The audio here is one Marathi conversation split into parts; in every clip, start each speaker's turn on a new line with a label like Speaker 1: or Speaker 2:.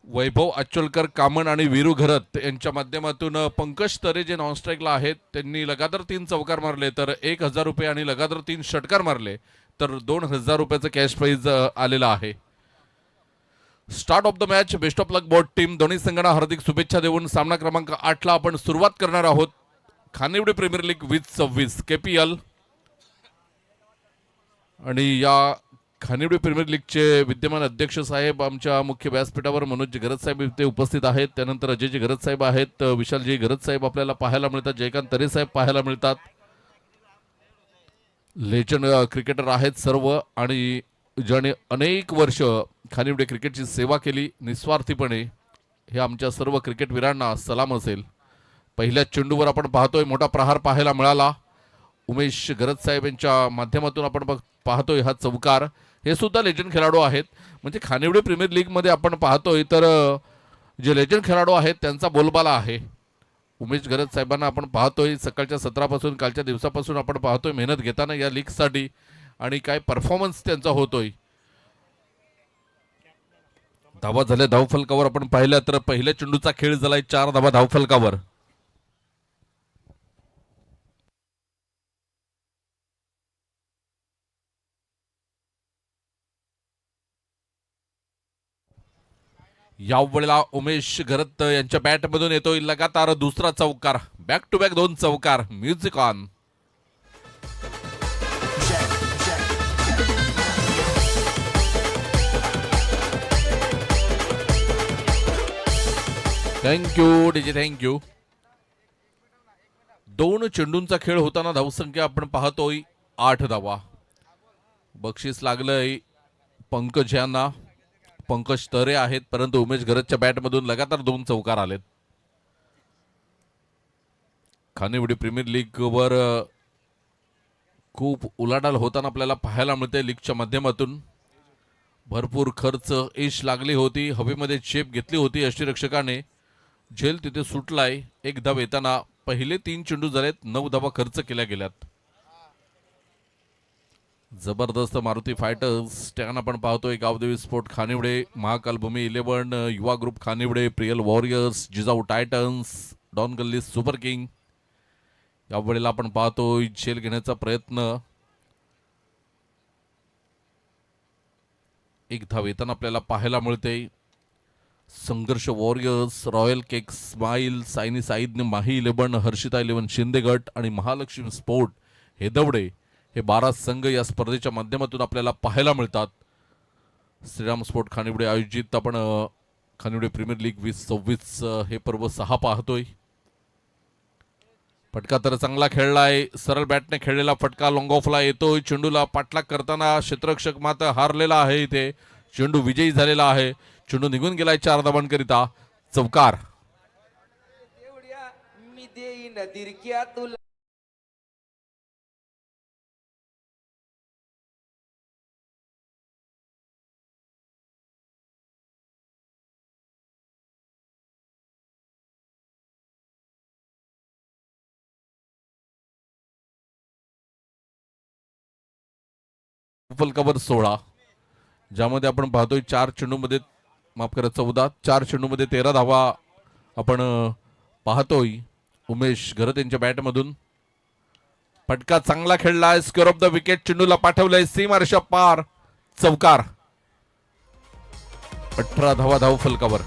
Speaker 1: वैभव अच्चलकर कामन आणि वीरू घरत यांच्या माध्यमातून पंकज तरे जे नॉन स्ट्राईकला आहेत त्यांनी लगातार 3 चौकार मारले तर 1000 रुपये आणि लगातार 3 षटकार मारले तर 2000 रुपयाचं कॅश प्राइज आलेलं आहे. Start of the match. Best of luck both team. दोन्ही संघांना हार्दिक शुभेच्छा देऊन सामना क्रमांक 8 ला आपण सुरुवात करणार आहोत. खानिवडे प्रीमियर लीग 2026 केपीएल आणि या खानिवडे प्रीमियर लीगचे विद्यमान अध्यक्ष साहेब आमच्या मुख्य व्यासपीठावर मनोज घरत साहेब इथे उपस्थित आहेत. त्यानंतर अजयजी घरत साहेब आहेत, विशालजी घरत साहेब आपल्याला पाहायला मिळतात, जयकांत तरे साहेब पाहायला मिळतात. लेजंड क्रिकेटर आहेत सर्व आणि ज्याने अनेक वर्ष खानिवडे क्रिकेटची सेवा केली निस्वार्थीपणे. हे आमच्या सर्व क्रिकेटवीरांना सलाम असेल. पहिल्या चेंडूवर आपण पाहतोय मोठा प्रहार पाहायला मिळाला. उमेश घरत साहेब यांच्या माध्यमातून आपण पाहतोय हा चौकार. हे सुद्धा लेजंड खेळाडू आहेत. म्हणजे खानिवडे प्रीमियर लीगमध्ये आपण पाहतोय तर जे लेजंड खेळाडू आहेत त्यांचा बोलबाला आहे. उमेश घरत साहेबांना आपण पाहतोय सकाळच्या सत्रापासून कालच्या दिवसापासून आपण पाहतोय मेहनत घेताना या लीगसाठी आणि काय परफॉर्मन्स त्यांचा होतोय. धावा झाल्या धावफलकावर आपण पाहिलं तर पहिल्या चेंडूचा खेळ झालाय 4 धावा धावफलकावर. यावेळेला उमेश घरत यांच्या बॅटमधून येतोय लगातार दुसरा चौकार. बॅक टू बॅक 2 चौकार. Music on. Thank you DJ thank you. 2 चेंडूंचा खेळ होताना धावसंख्या आपण पाहतोय 8 धावा. बक्षीस लागलंय पंकज यांना. पंकज तरे आहेत परंतु उमेश घरतच्या बॅटमधून लगातार 2 चौकार आलेत. खानिवडे प्रीमियर लीग वर खूप उलाढाल होताना आपल्याला पाहायला मिळते. लीगच्या माध्यमातून भरपूर खर्च ऐश लागली होती. हवेमध्ये चेप घेतली होती यष्टीरक्षकाने. झेल तिथे सुटलाय. 1 धाव येताना पहिले 3 चेंडू झालेत. 9 धावा खर्च केल्या गेल्यात. जबरदस्त मारुती फायटर्स टॅन आपण पाहतोय. Gavdevi sport Khanivade, Mahakal Bhumi 11, Yuva group Khanivade, Priyal warriors, Jijau titans, don Galli super king. यावेळेला आपण पाहतोय झेल घेण्याचा प्रयत्न. 1 धाव येताना आपल्याला पाहायला मिळते. Sangharsh warriors, royal cake smile, सायनी साईदने माही 11, हर्षिता 11 शिंदे गट आणि महालक्ष्मी स्पोर्ट हेदवडे हे 12 संघ या स्पर्धेच्या माध्यमातून आपल्याला पाहायला मिळतात. श्रीराम स्पोर्ट खानिवडे आयोजित आपण खानिवडे प्रीमियर लीग 2026 हे पर्व 6 पाहतोय. फटका तर चांगला खेळलाय. सरळ बॅटने खेळलेला फटका लॉंग ऑफला येतोय. चेंडूला पाठलाग करताना क्षेत्ररक्षक मात्र हारलेला आहे. इथे चेंडू विजयी झालेला आहे. चेंडू निघून गेलाय 4 धावांकरिता. चौकार.
Speaker 2: मी देईन दिरक्या तुला.
Speaker 1: फलकावर 16 ज्यामध्ये आपण पाहतोय 4 चेंडूमध्ये माफ करा 14, 4 चेंडूमध्ये 13 धावा आपण पाहतोय. उमेश घरत यांच्या बॅटमधून फटका चांगला खेळलाय. Square off the wicket. चेंडूला पाठवलंय सीमारेषा पार. चौकार. 18 धावा धाव फलकावर.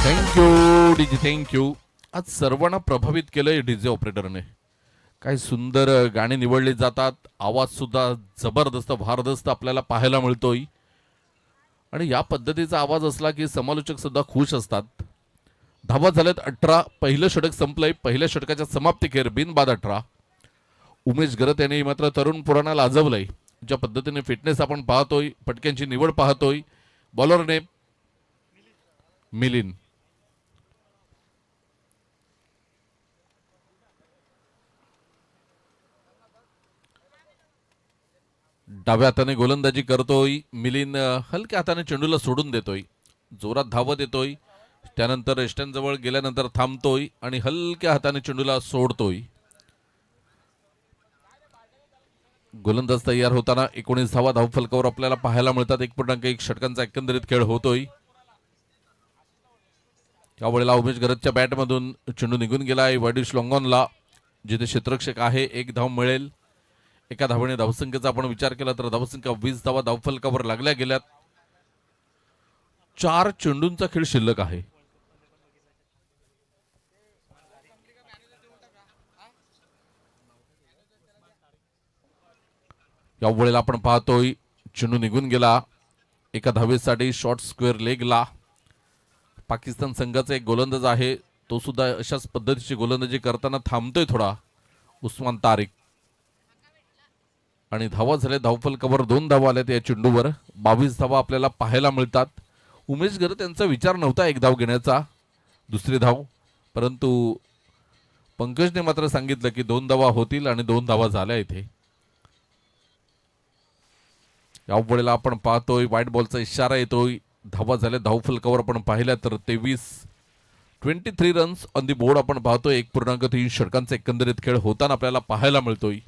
Speaker 1: Thank you DJ thank you. आज सर्वांना प्रभावित केलंय डीजे ऑपरेटरने. काय सुंदर गाणी निवडली जातात. आवाज सुद्धा जबरदस्त भारदस्त आपल्याला पाहायला मिळतोय आणि या पद्धतीचा आवाज असला की समालोचक सुद्धा खुश असतात. धावा झाल्यात 18. पहिलं षटक संपलंय. पहिल्या षटकाच्या समाप्तीखेर बिनबाद 18. उमेश घरत यांनी मात्र तरुण पुराणा लाजवलंय. ज्या पद्धतीने फिटनेस आपण पाहतोय, फटक्यांची निवड पाहतोय. बॉलरने मिलिंद डाव्या हाताने गोलंदाजी करतोय मिलिंद, हलक्या हाताने चेंडूला सोडून देतोय, जोरात धावत येतोय, त्यानंतर रेस्टनजवळ गेल्यानंतर थांबतोय आणि हलक्या हाताने चेंडूला सोडतोय. गोलंदाज तयार होताना 19 धावा धावफलकावर आपल्याला पाहायला मिळतात. 1.1 षटकांचा एकंदरीत खेळ होतोय. यावेळेला उमेश गरजच्या बॅटमधून चेंडू निघून गेला आहे वाईडिश लॉंगॉनला, जिथे क्षेत्ररक्षक आहे. 1 धाव मिळेल. एका धावेने धावसंख्येचा आपण विचार केला तर धावसंख्या 20 धावा धावफलकावर लागल्या गेल्यात. 4 चेंडूंचा खेळ शिल्लक आहे. यावेळेला आपण पाहतोय चेंडू निघून गेला. एका धावेसाठी शॉर्ट स्क्वेअर लेगला. पाकिस्तान संघाचा एक गोलंदाज आहे, तो सुद्धा अशाच पद्धतीची गोलंदाजी करताना थांबतोय थोडा, उस्मान तारिक. आणि धावा झाल्या धावफलकावर 2 धावा आल्यात या चेंडूवर. 22 धावा आपल्याला पाहायला मिळतात. उमेश गरज यांचा विचार नव्हता 1 धाव घेण्याचा, दुसरी धाव, परंतु पंकजने मात्र सांगितलं की 2 धावा होतील आणि 2 धावा झाल्या इथे. यावेळेला आपण पाहतोय व्हाईट बॉलचा इशारा येतोय. धावा झाल्या धावफलकावर आपण पाहिल्या तर 23 रन्स ऑन दी बोर्ड आपण पाहतोय. 1.3 षटकांचा एकंदरीत खेळ होताना आपल्याला पाहायला मिळतोय.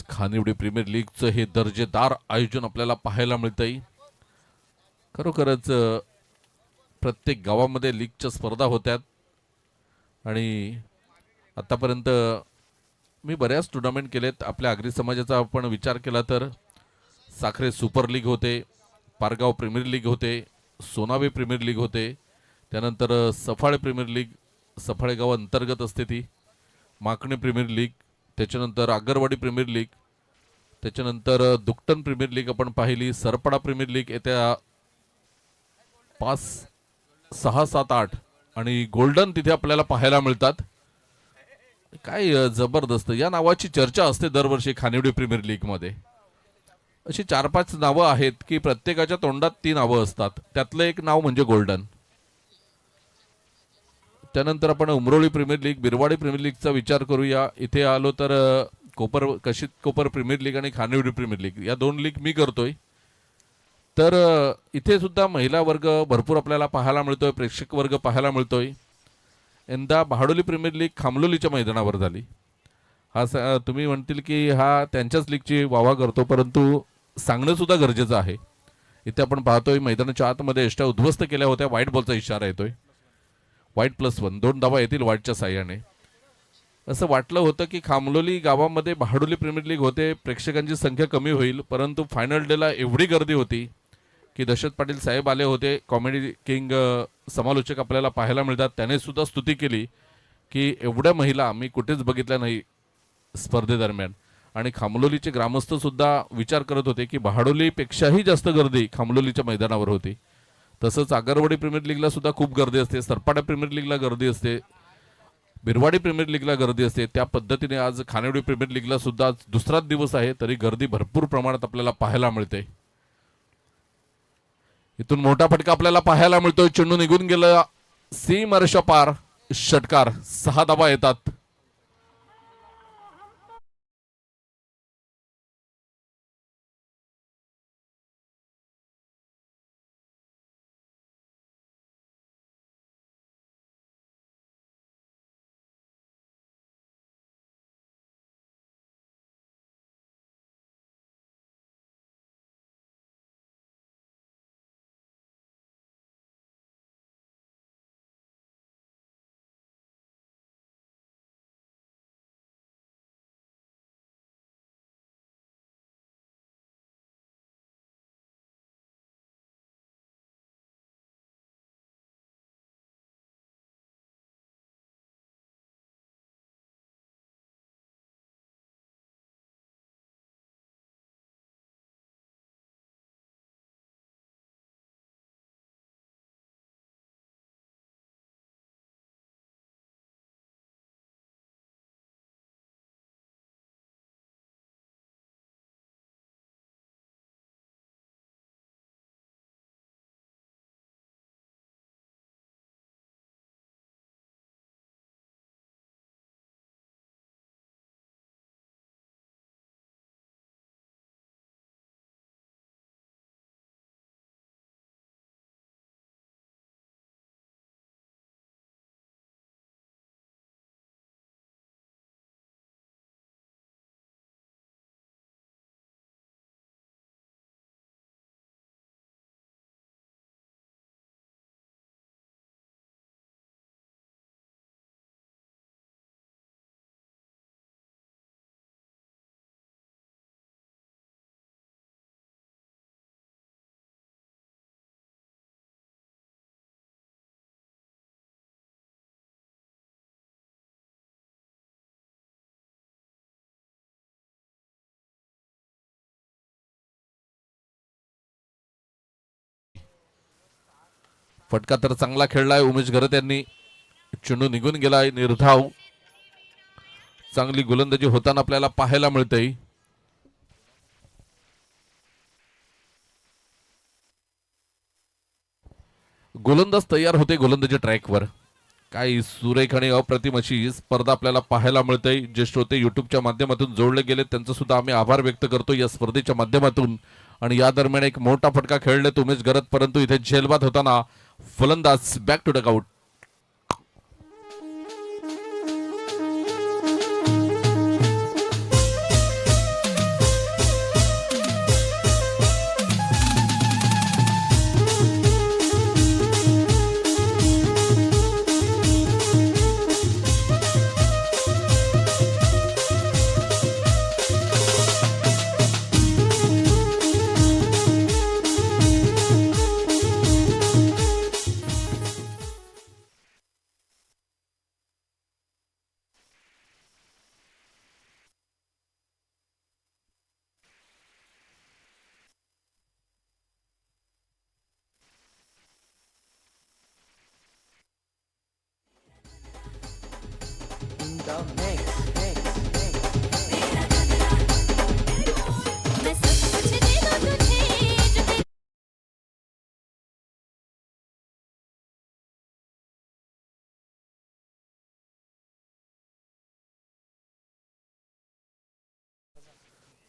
Speaker 1: खानिवडी प्रीमियर लीगचं हे दर्जेदार आयोजन आपल्याला पाहायला मिळतंय. खरोखरच प्रत्येक गावामध्ये लीगच्या स्पर्धा होत्यात आणि आतापर्यंत मी बऱ्याच टुर्नामेंट केलेत. आपल्या आगरी समाजाचा आपण विचार केला तर साखरे सुपर लीग होते, पारगाव प्रीमियर लीग होते, सोनावे प्रीमियर लीग होते, त्यानंतर सफाळे प्रीमियर लीग, सफाळे गाव अंतर्गत असते ती, माकणे प्रीमियर लीग, त्याच्यानंतर आगरवाडी प्रीमियर लीग, त्याच्यानंतर दुकटन प्रीमियर लीग आपण पाहिली, सरपडा प्रीमियर लीग येत्या 5, 6, 7, 8 आणि गोल्डन तिथे आपल्याला पाहायला मिळतात. काय जबरदस्त या नावाची चर्चा असते दरवर्षी खानिवडी प्रीमियर लीग मध्ये. अशी 4-5 नावं आहेत की प्रत्येकाच्या तोंडात ती नावं असतात. त्यातलं एक नाव म्हणजे गोल्डन. त्यानंतर आपण Umroli premier league, Birwadi premier लीगचा विचार करूया. इथे आलो तर कशित कोपर प्रीमियर लीग आणि खानिवडी प्रीमियर लीग या 2 लीग मी करतोय. तर इथे सुद्धा महिला वर्ग भरपूर आपल्याला पाहायला मिळतोय, प्रेक्षक वर्ग पाहायला मिळतोय. यंदा बहाडोली प्रीमियर लीग खामलोलीच्या मैदानावर झाली. तुम्ही म्हणतील की हा त्यांच्याच लीगची वावा करतो, परंतु सांगणं सुद्धा गरजेचं आहे. इथे आपण पाहतोय मैदानाच्या आतमध्ये एष्ट्या उद्ध्वस्त केल्या होत्या. व्हाईट बॉलचा इशारा येतोय. व्हाईट +1 2 धावा येतील व्हाईटच्या साह्याने. असं वाटलं होतं की खामलोली गावामध्ये बहाडोली प्रीमियर लीग होते, प्रेक्षकांची संख्या कमी होईल, परंतु फायनल डेला एवढी गर्दी होती की दशरथ पाटील साहेब आले होते. कॉमेडी किंग समालोचक आपल्याला पाहायला मिळतात. त्याने सुद्धा स्तुती केली की एवढ्या महिला मी कुठेच बघितल्या नाही स्पर्धेदरम्यान. आणि खामलोलीचे ग्रामस्थ सुद्धा विचार करत होते की बहाडोलीपेक्षाही जास्त गर्दी खामलोलीच्या मैदानावर होती. तसंच आगरवाडी प्रीमियर लीगला सुद्धा खूप गर्दी असते, सरपाडा प्रीमियर लीगला गर्दी असते, बिरवाडी प्रीमियर लीगला गर्दी असते. त्या पद्धतीने आज खानिवडी प्रीमियर लीगला सुद्धा दुसराच दिवस आहे, तरी गर्दी भरपूर प्रमाणात आपल्याला पाहायला मिळते. इथून मोठा फटका आपल्याला पाहायला मिळतोय. चेंडू निघून गेला सीमारेषा पार. षटकार. 6 धावा येतात. फटका तर चांगला खेळलाय उमेश घरत यांनी. चेंडू निघून गेलाय निर्धाव. चांगली गोलंदाजी होताना आपल्याला पाहायला मिळते. गोलंदाज तयार होते गोलंदाजी ट्रॅकवर. काही सुरेख आणि अप्रतिम अशी स्पर्धा आपल्याला पाहायला मिळते. जे श्रोते युट्यूबच्या माध्यमातून जोडले गेले त्यांचं सुद्धा आम्ही आभार व्यक्त करतो या स्पर्धेच्या माध्यमातून. आणि या दरम्यान एक मोठा फटका खेळलेत उमेश घरत, परंतु इथे झेलबाद होताना फलंदाज बॅक टू डगआउट.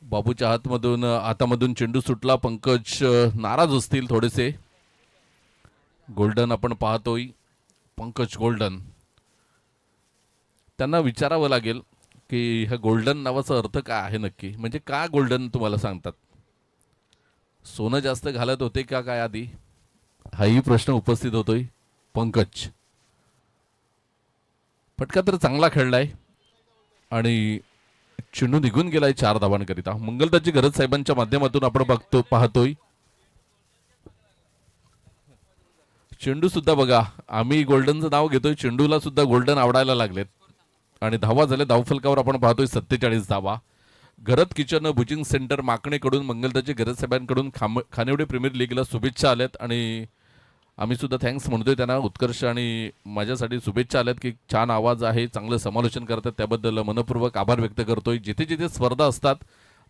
Speaker 1: बाबूच्या हातामधून चेंडू सुटला. पंकज नाराज असतील थोडेसे. गोल्डन आपण पाहतोय. पंकज गोल्डन. त्यांना विचारावं लागेल की ह्या गोल्डन नावाचा अर्थ काय आहे नक्की. म्हणजे का गोल्डन तुम्हाला सांगतात. सोनं जास्त घालत होते का काय आधी, हाही प्रश्न उपस्थित होतोय. पंकज फटका तर चांगला खेळलाय आणि चेंडू निघून गेलाय 4 धावांकरिता. मंगलदाची गरज साहेबांच्या माध्यमातून आपण पाहतोय. चेंडू सुद्धा बघा, आम्ही गोल्डनचं नाव घेतोय, चेंडूला सुद्धा गोल्डन आवडायला लागलेत. आणि धावा झाल्या. धावफलकावर आपण पाहतोय 47 धावा. घरत किचन बुचिंग सेंटर माकणेकडून मंगलदाची गरज साहेबांकडून खानिवडे प्रीमियर लीगला शुभेच्छा आल्यात. आणि आम्ही सुद्धा थँक्स म्हणतोय त्यांना. उत्कर्ष आणि माझ्यासाठी शुभेच्छा आल्यात की छान आवाज आहे, चांगलं समालोचन करतात, त्याबद्दल मनपूर्वक आभार व्यक्त करतोय. जिथे जिथे स्पर्धा असतात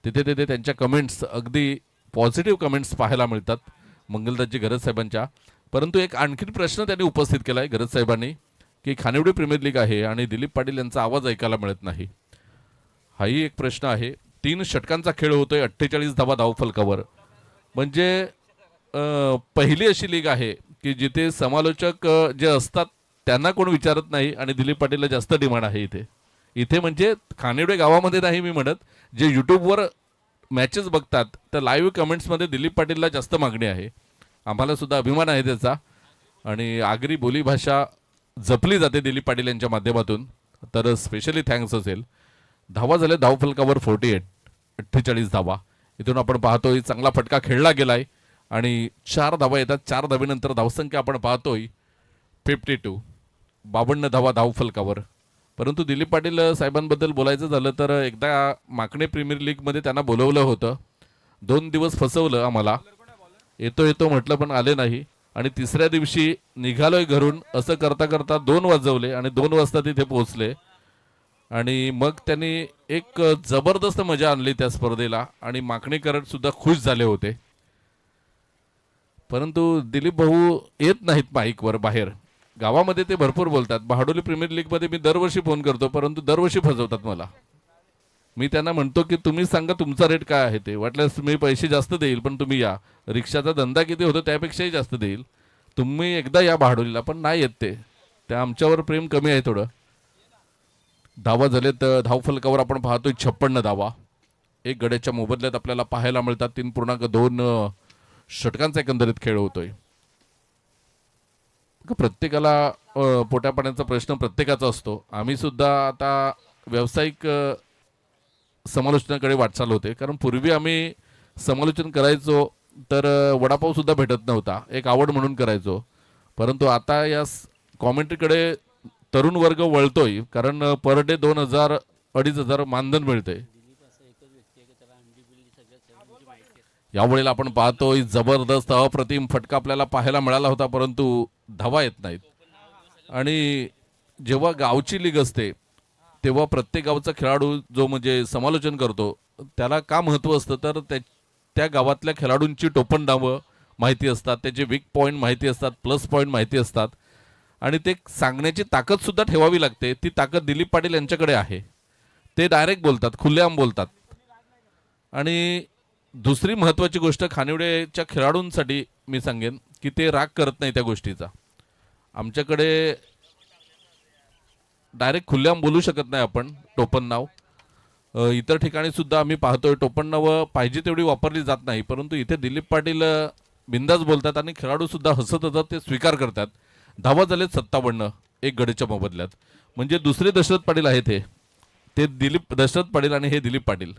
Speaker 1: तिथे तिथे त्यांच्या कमेंट्स, अगदी पॉझिटिव्ह कमेंट्स पाहायला मिळतात मंगलदाची गरज साहेबांच्या. परंतु एक आणखी प्रश्न त्यांनी उपस्थित केलाय गरज साहेबांनी की खानिवडे प्रीमियर लीग आहे आणि दिलीप पाटील यांचा आवाज ऐकायला मिळत नाही. हाही एक प्रश्न आहे. 3 षटकांचा खेळ होतोय. 48 धावा धावफलकावर. म्हणजे पहिली अशी लीग आहे की जिथे समालोचक जे असतात त्यांना कोण विचारत नाही आणि दिलीप पाटीलला जास्त डिमांड आहे इथे. इथे म्हणजे खानिवडे गावामध्ये नाही मी म्हणत, जे यूट्यूबवर मॅचेस बघतात तर लाईव्ह कमेंट्समध्ये दिलीप पाटीलला जास्त मागणी आहे. आम्हाला सुद्धा अभिमान आहे त्याचा. आणि आगरी बोलीभाषा जपली जाते दिलीप पाटील यांच्या माध्यमातून, तर स्पेशली थँक्स असेल. धावा झाल्या धावफलकावर 48 धावा. इथून आपण पाहतोय चांगला फटका खेळला गेलाय आणि 4 धावा येतात. 4 धावेनंतर धावसंख्या आपण पाहतोय 52. 52 धावा धावफलकावर. परंतु दिलीप पाटील साहेबांबद्दल बोलायचं झालं तर एकदा माकणे प्रीमियर लीगमध्ये त्यांना बोलवलं होतं. 2 दिवस फसवलं आम्हाला. येतो म्हटलं पण आले नाही. आणि तिसऱ्या दिवशी निघालोय घरून असं करता करता 2 वाजवले आणि 2 वाजता तिथे पोहोचले. आणि मग त्यांनी एक जबरदस्त मजा आणली त्या स्पर्धेला आणि माकणेकर सुद्धा खुश झाले होते. परंतु दिलीप भाऊ येत नाहीत माईकवर बाहेर. गावामध्ये ते भरपूर बोलतात. बहाडोली प्रीमियर लीगमध्ये मी दरवर्षी फोन करतो, परंतु दरवर्षी फसवतात मला. मी त्यांना म्हणतो की तुम्ही सांगा तुमचा रेट काय आहे ते, वाटल्यास मी पैसे जास्त देईल पण तुम्ही या. रिक्षाचा धंदा किती होतो त्यापेक्षाही जास्त देईल, तुम्ही एकदा या बहाडोलीला. पण नाही येत ते, त्या आमच्यावर प्रेम कमी आहे थोडं. धावा झालेत धावफलकावर आपण पाहतोय 56 धावा. 1 गड्याच्या मोबदल्यात आपल्याला पाहायला मिळतात. 3.2 षटकांचा एकंदरीत खेळ होतोय. प्रत्येकाला पोटापाण्याचा प्रश्न प्रत्येकाचा असतो. आम्ही सुद्धा आता व्यावसायिक समालोचनाकडे वाटचाल होते. कारण पूर्वी आम्ही समालोचन करायचो तर वडापाव सुद्धा भेटत नव्हता, एक आवड म्हणून करायचो. परंतु आता या कॉमेंट्रीकडे तरुण वर्ग वळतोय, कारण पर डे 2,000-2,500 मानधन मिळते. यावेळेला आपण पाहतोय जबरदस्त अप्रतिम फटका आपल्याला पाहायला मिळाला होता, परंतु धावा येत नाहीत. आणि जेव्हा गावची लीग असते तेव्हा प्रत्येक गावचा खेळाडू जो म्हणजे समालोचन करतो त्याला का महत्त्व असतं, तर त्या गावातल्या खेळाडूंची टोपण नावं माहिती असतात, त्याचे वीक पॉईंट माहिती असतात, प्लस पॉईंट माहिती असतात आणि ते सांगण्याची ताकद सुद्धा ठेवावी लागते. ती ताकद दिलीप पाटील यांच्याकडे आहे. ते डायरेक्ट बोलतात, खुलेआम बोलतात. आणि दुसरी महत्त्वाची गोष्ट खानिवडेच्या खेळाडूंसाठी मी सांगेन की ते राग करत नाही त्या गोष्टीचा. आमच्याकडे डायरेक्ट खुलेआम बोलू शकत नाही आपण टोपण नाव. इतर ठिकाणी सुद्धा आम्ही पाहतोय टोपण नावं पाहिजे तेवढी वापरली जात नाही, परंतु इथे दिलीप पाटील बिंदास बोलतात आणि खेळाडू सुद्धा हसत हसत ते स्वीकार करतात. धावा झालेत 57 एक गडीच्या मोबदल्यात. म्हणजे दुसरे दशरथ पाटील आहेत ते दिलीप दशरथ पाटील आणि हे दिलीप पाटील.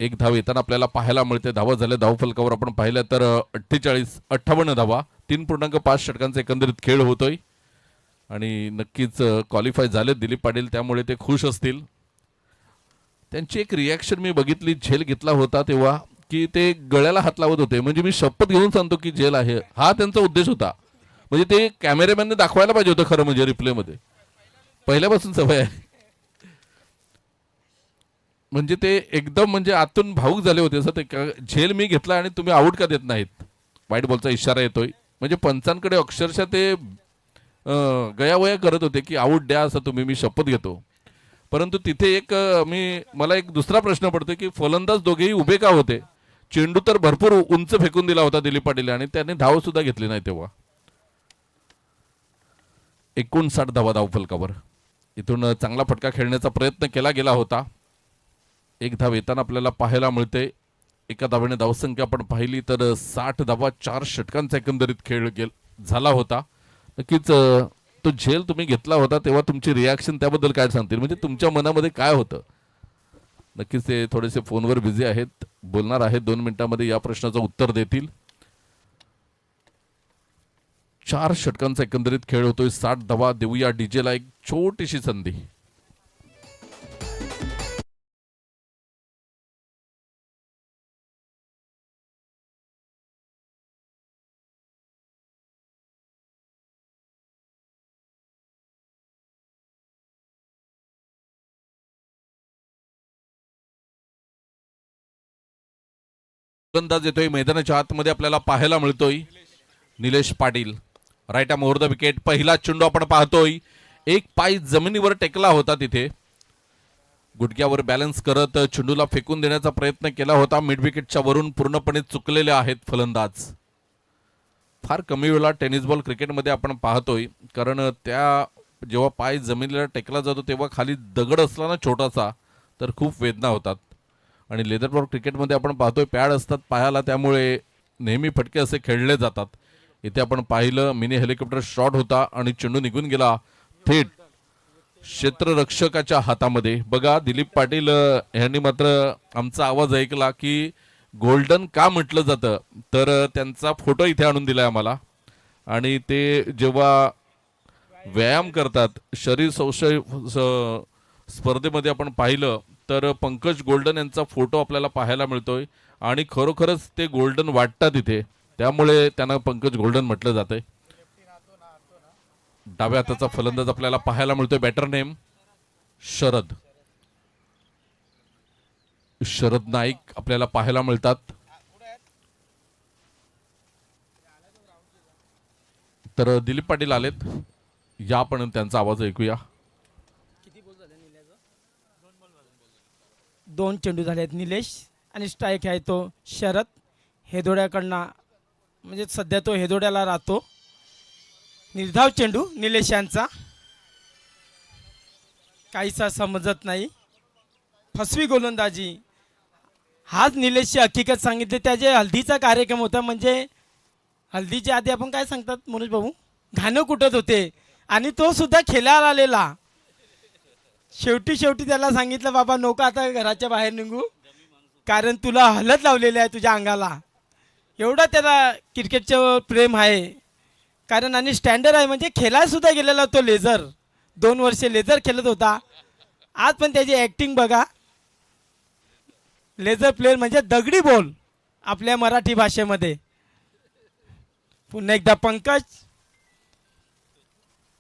Speaker 1: एक धाव येताना आपल्याला पाहायला मिळते. धावा झाल्या धावफलकावर आपण पाहिलं तर 58 धावा, 3.5 षटकांचा एकंदरीत खेळ होतोय आणि नक्कीच क्वालिफाय झाले दिलीप पाटील, त्यामुळे ते खुश असतील. त्यांची एक रिॲक्शन मी बघितली, झेल घेतला होता तेव्हा, की ते गळ्याला हात लावत होते. म्हणजे मी शपथ घेऊन सांगतो की झेल आहे, हा त्यांचा उद्देश होता. म्हणजे ते कॅमेरामॅनने दाखवायला पाहिजे होतं खरं म्हणजे रिप्लेमध्ये. पहिल्यापासून सवय आहे. म्हणजे ते एकदम म्हणजे आतून भाऊक झाले होते असं. ते झेल मी घेतला आणि तुम्ही आऊट का देत नाहीत, वाईट बॉलचा इशारा येतोय. म्हणजे पंचांकडे अक्षरशः ते गयावया करत होते की आऊट द्या असं तुम्ही, मी शपथ घेतो. परंतु तिथे मला एक दुसरा प्रश्न पडतो की फलंदाज दोघेही उभे का होते. चेंडू तर भरपूर उंच फेकून दिला होता दिलीप पाटील आणि त्याने धाव सुद्धा घेतली नाही तेव्हा. 59 धावा धावफलकावर. इथून चांगला फटका खेळण्याचा प्रयत्न केला गेला होता. एक धाव येताना आपल्याला पाहायला मिळते. एका धावेने धावसंख्या आपण पाहिली तर 60 धावा, 4 षटकांचा एकंदरीत खेळ झाला होता. नक्कीच तो झेल तुम्ही घेतला होता तेव्हा तुमची रिॲक्शन त्याबद्दल काय सांगतील, म्हणजे तुमच्या मनामध्ये काय होतं. नक्कीच ते थोडेसे फोनवर बिझी आहेत, बोलणार आहेत 2 मिनिटांमध्ये या प्रश्नाचं उत्तर देतील. 4 षटकांचा एकंदरीत खेळ होतोय. 60 धावा. देऊया डीजेला एक छोटीशी संधी. फलंदाज येतोय मैदानाच्या आतमध्ये आपल्याला पाहायला मिळतोय Nilesh Patil. Right arm over the wicket. पहिला चेंडू आपण पाहतोय. एक पाय जमिनीवर टेकला होता, तिथे गुडघ्यावर बॅलन्स करत चेंडूला फेकून देण्याचा प्रयत्न केला होता. मिड विकेटच्या वरून पूर्णपणे चुकलेले आहेत फलंदाज. फार कमी वेळा टेनिस बॉल क्रिकेटमध्ये आपण पाहतोय, कारण जेव्हा पाय जमिनीला टेकला जातो तेव्हा खाली दगड असला ना छोटासा तर खूप वेदना होतात. आणि लेदर बॉल क्रिकेटमध्ये आपण पाहतोय पॅड असतात पायाला, त्यामुळे नेहमी फटके असे खेळले जातात. इथे आपण पाहिलं मिनी हेलिकॉप्टर शॉट होता आणि चेंडू निघून गेला थेट क्षेत्ररक्षकाच्या हातामध्ये. बघा दिलीप पाटील यांनी मात्र आमचा आवाज ऐकला की गोल्डन का म्हटलं जातं, तर त्यांचा फोटो इथे आणून दिलाय आम्हाला. आणि ते जेव्हा व्यायाम करतात शरीर संशय स्पर्धेमध्ये आपण पाहिलं तर पंकज गोल्डन यांचा फोटो आपल्याला पाहायला मिळतोय आणि खरोखरच ते गोल्डन वाटतात इथे, त्यामुळे त्यांना पंकज गोल्डन म्हटलं जातंय. डाव्या हाताचा फलंदाज आपल्याला पाहायला मिळतोय. बॅटर नेम शरद नाईक आपल्याला पाहायला मिळतात. तर दिलीप पाटील आलेत, या आपण त्यांचा आवाज ऐकूया.
Speaker 3: 2 चेंडू झाले आहेत निलेश आणि स्ट्राईक आहे तो शरद हेदोड्याकडनं, म्हणजे सध्या तो हेदोड्याला राहतो. निर्धाव चेंडू निलेश यांचा, काहीसा समजत नाही. फसवी गोलंदाजी. हाच निलेशची हकीकत सांगितली. त्याचे हल्दीचा कार्यक्रम होता, म्हणजे हल्दीच्या आधी आपण काय सांगतात मनोज भाऊ, घाणं कुटत होते आणि तो सुद्धा खेळायला आलेला. शेवटी त्याला सांगितलं बाबा नको आता घराच्या बाहेर निघू, कारण तुला हलत लावलेली आहे तुझ्या अंगाला. एवढा त्याला क्रिकेटचं प्रेम आहे, कारण आणि स्टँडर्ड आहे. म्हणजे खेळायला सुद्धा गेलेला तो लेझर, 2 वर्षे लेझर खेळत होता. आज पण त्याची ॲक्टिंग बघा. लेझर प्लेअर म्हणजे दगडी बॉल आपल्या मराठी भाषेमध्ये. पुन्हा एकदा पंकज.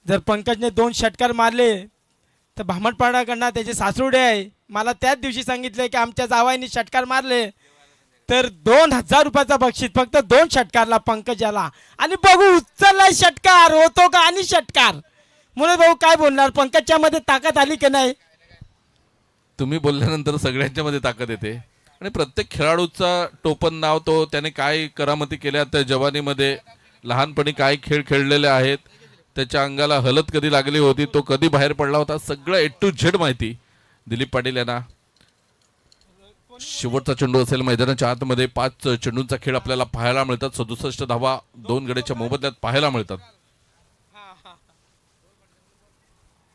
Speaker 3: जर पंकजने 2 षटकार मारले तर भामटपाडाकडनं त्याचे सासरुडे आहे. मला त्याच दिवशी सांगितले की आमच्या जावाईने षटकार मारले तर 2000 रुपयाचा बक्षीस फक्त 2 षटकारला पंकज याला. आणि बघू उचललाय षटकार, होतो का आणि षटकार. मनोज भाऊ काय बोलणार, पंकजच्या मध्ये ताकद आली की नाही?
Speaker 1: तुम्ही बोलल्यानंतर सगळ्यांच्या मध्ये ताकद येते आणि प्रत्येक खेळाडूचा टोपण नाव तो त्याने काय करामती केल्या त्या जवानीमध्ये, लहानपणी काय खेळ खेळलेले आहेत, त्याच्या अंगाला हलत कधी लागली होती, तो कधी बाहेर पडला होता, सगळं ए टू झेड माहिती दिलीप पाटील यांना. शेवटचा चेंडू असेल मैदानाच्या आतमध्ये. 5 चेंडूंचा खेळ आपल्याला पाहायला मिळतात. 67 धावा 2 गड्याच्या मोबदल्यात पाहायला मिळतात.